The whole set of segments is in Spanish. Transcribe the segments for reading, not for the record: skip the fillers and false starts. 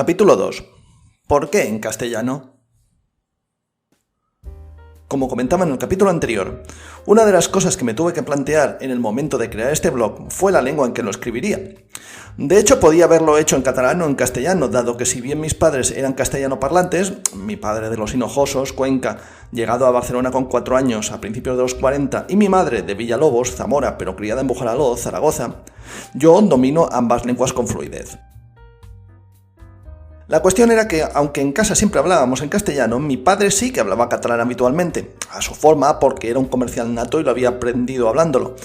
Capítulo 2. ¿Por qué en castellano? Como comentaba en el capítulo anterior, una de las cosas que me tuve que plantear en el momento de crear este blog fue la lengua en que lo escribiría. De hecho, podía haberlo hecho en catalán o en castellano, dado que si bien mis padres eran castellano parlantes, mi padre de Los Hinojosos, Cuenca, llegado a Barcelona con 4 años a principios de los 40, y mi madre de Villalobos, Zamora, pero criada en Bujaraló, Zaragoza, yo domino ambas lenguas con fluidez. La cuestión era que, aunque en casa siempre hablábamos en castellano, mi padre sí que hablaba catalán habitualmente, a su forma, porque era un comercial nato y lo había aprendido hablándolo.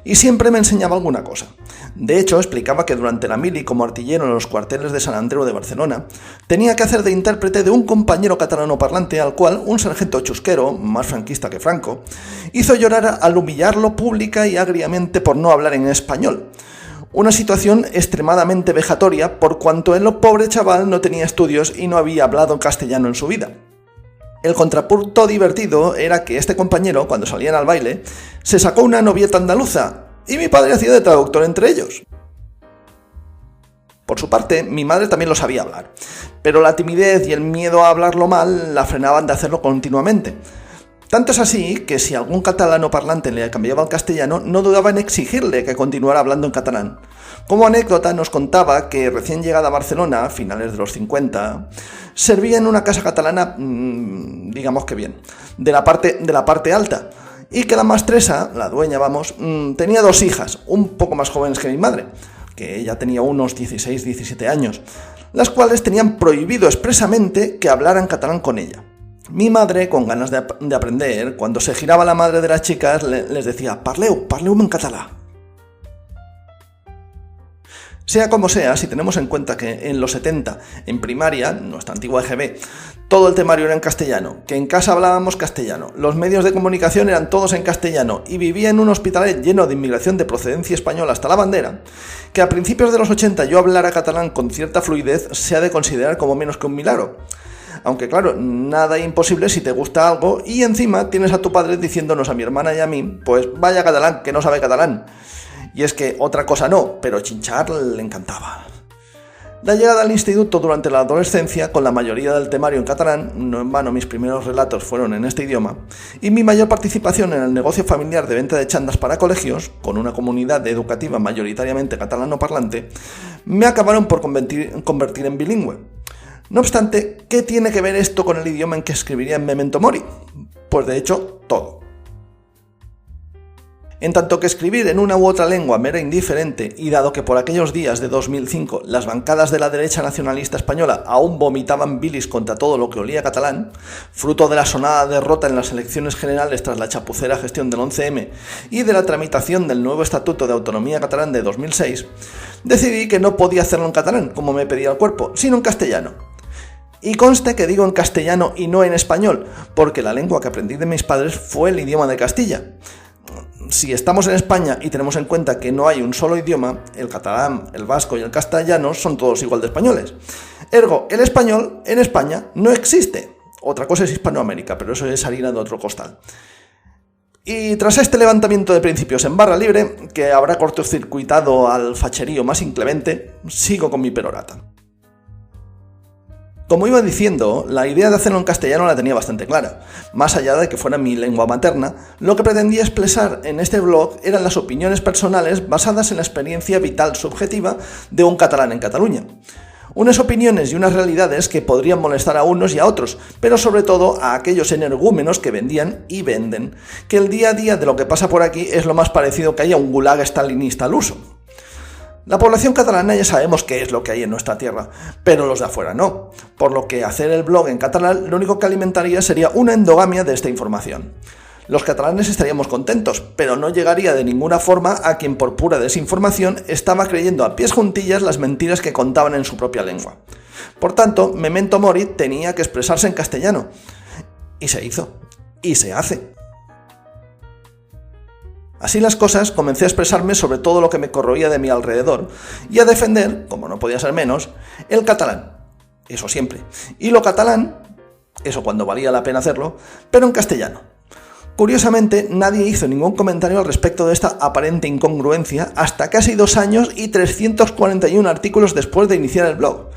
Y siempre me enseñaba alguna cosa. De hecho, explicaba que durante la mili como artillero en los cuarteles de Sant Andreu de Barcelona, tenía que hacer de intérprete de un compañero catalano parlante al cual un sargento chusquero, más franquista que Franco, hizo llorar al humillarlo pública y agriamente por no hablar en español. Una situación extremadamente vejatoria por cuanto el pobre chaval no tenía estudios y no había hablado castellano en su vida. El contrapunto divertido era que este compañero, cuando salían al baile, se sacó una novieta andaluza y mi padre hacía de traductor entre ellos. Por su parte, mi madre también lo sabía hablar, pero la timidez y el miedo a hablarlo mal la frenaban de hacerlo continuamente. Tanto es así que si algún catalano parlante le cambiaba al castellano, no dudaba en exigirle que continuara hablando en catalán. Como anécdota nos contaba que recién llegada a Barcelona, a finales de los 50, servía en una casa catalana, digamos que bien, de la parte alta, y que la maestresa, la dueña tenía 2 hijas, un poco más jóvenes que mi madre, que ella tenía unos 16-17 años, las cuales tenían prohibido expresamente que hablaran catalán con ella. Mi madre, con ganas de aprender, cuando se giraba la madre de las chicas, les decía «Parleu en català». Sea como sea, si tenemos en cuenta que en los 70, en primaria, nuestra antigua EGB, todo el temario era en castellano, que en casa hablábamos castellano, los medios de comunicación eran todos en castellano y vivía en un hospitalet lleno de inmigración de procedencia española hasta la bandera, que a principios de los 80 yo hablara catalán con cierta fluidez se ha de considerar como menos que un milagro. Aunque claro, nada imposible si te gusta algo y encima tienes a tu padre diciéndonos a mi hermana y a mí, pues vaya catalán, que no sabe catalán. Y es que otra cosa no, pero chinchar le encantaba. La llegada al instituto durante la adolescencia, con la mayoría del temario en catalán, no en vano mis primeros relatos fueron en este idioma, y mi mayor participación en el negocio familiar de venta de chandas para colegios, con una comunidad educativa mayoritariamente catalano parlante, me acabaron por convertir en bilingüe. No obstante, ¿qué tiene que ver esto con el idioma en que escribiría en Memento Mori? Pues de hecho, todo. En tanto que escribir en una u otra lengua me era indiferente, y dado que por aquellos días de 2005 las bancadas de la derecha nacionalista española aún vomitaban bilis contra todo lo que olía catalán, fruto de la sonada derrota en las elecciones generales tras la chapucera gestión del 11M y de la tramitación del nuevo Estatuto de Autonomía Catalán de 2006, decidí que no podía hacerlo en catalán, como me pedía el cuerpo, sino en castellano. Y conste que digo en castellano y no en español, porque la lengua que aprendí de mis padres fue el idioma de Castilla. Si estamos en España y tenemos en cuenta que no hay un solo idioma, el catalán, el vasco y el castellano son todos igual de españoles. Ergo, el español en España no existe. Otra cosa es Hispanoamérica, pero eso es harina de otro costal. Y tras este levantamiento de principios en barra libre, que habrá cortocircuitado al facherío más inclemente, sigo con mi perorata. Como iba diciendo, la idea de hacerlo en castellano la tenía bastante clara. Más allá de que fuera mi lengua materna, lo que pretendía expresar en este blog eran las opiniones personales basadas en la experiencia vital subjetiva de un catalán en Cataluña. Unas opiniones y unas realidades que podrían molestar a unos y a otros, pero sobre todo a aquellos energúmenos que vendían y venden, que el día a día de lo que pasa por aquí es lo más parecido que haya un gulag stalinista al uso. La población catalana ya sabemos qué es lo que hay en nuestra tierra, pero los de afuera no, por lo que hacer el blog en catalán lo único que alimentaría sería una endogamia de esta información. Los catalanes estaríamos contentos, pero no llegaría de ninguna forma a quien por pura desinformación estaba creyendo a pies juntillas las mentiras que contaban en su propia lengua. Por tanto, Memento Mori tenía que expresarse en castellano. Y se hizo. Y se hace. Así las cosas, comencé a expresarme sobre todo lo que me corroía de mi alrededor y a defender, como no podía ser menos, el catalán, eso siempre, y lo catalán, eso cuando valía la pena hacerlo, pero en castellano. Curiosamente, nadie hizo ningún comentario al respecto de esta aparente incongruencia hasta casi 2 años y 341 artículos después de iniciar el blog.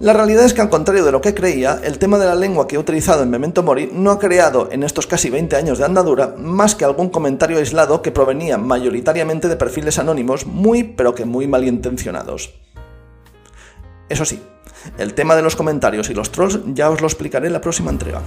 La realidad es que, al contrario de lo que creía, el tema de la lengua que he utilizado en Memento Mori no ha creado en estos casi 20 años de andadura más que algún comentario aislado que provenía mayoritariamente de perfiles anónimos pero que muy malintencionados. Eso sí, el tema de los comentarios y los trolls ya os lo explicaré en la próxima entrega.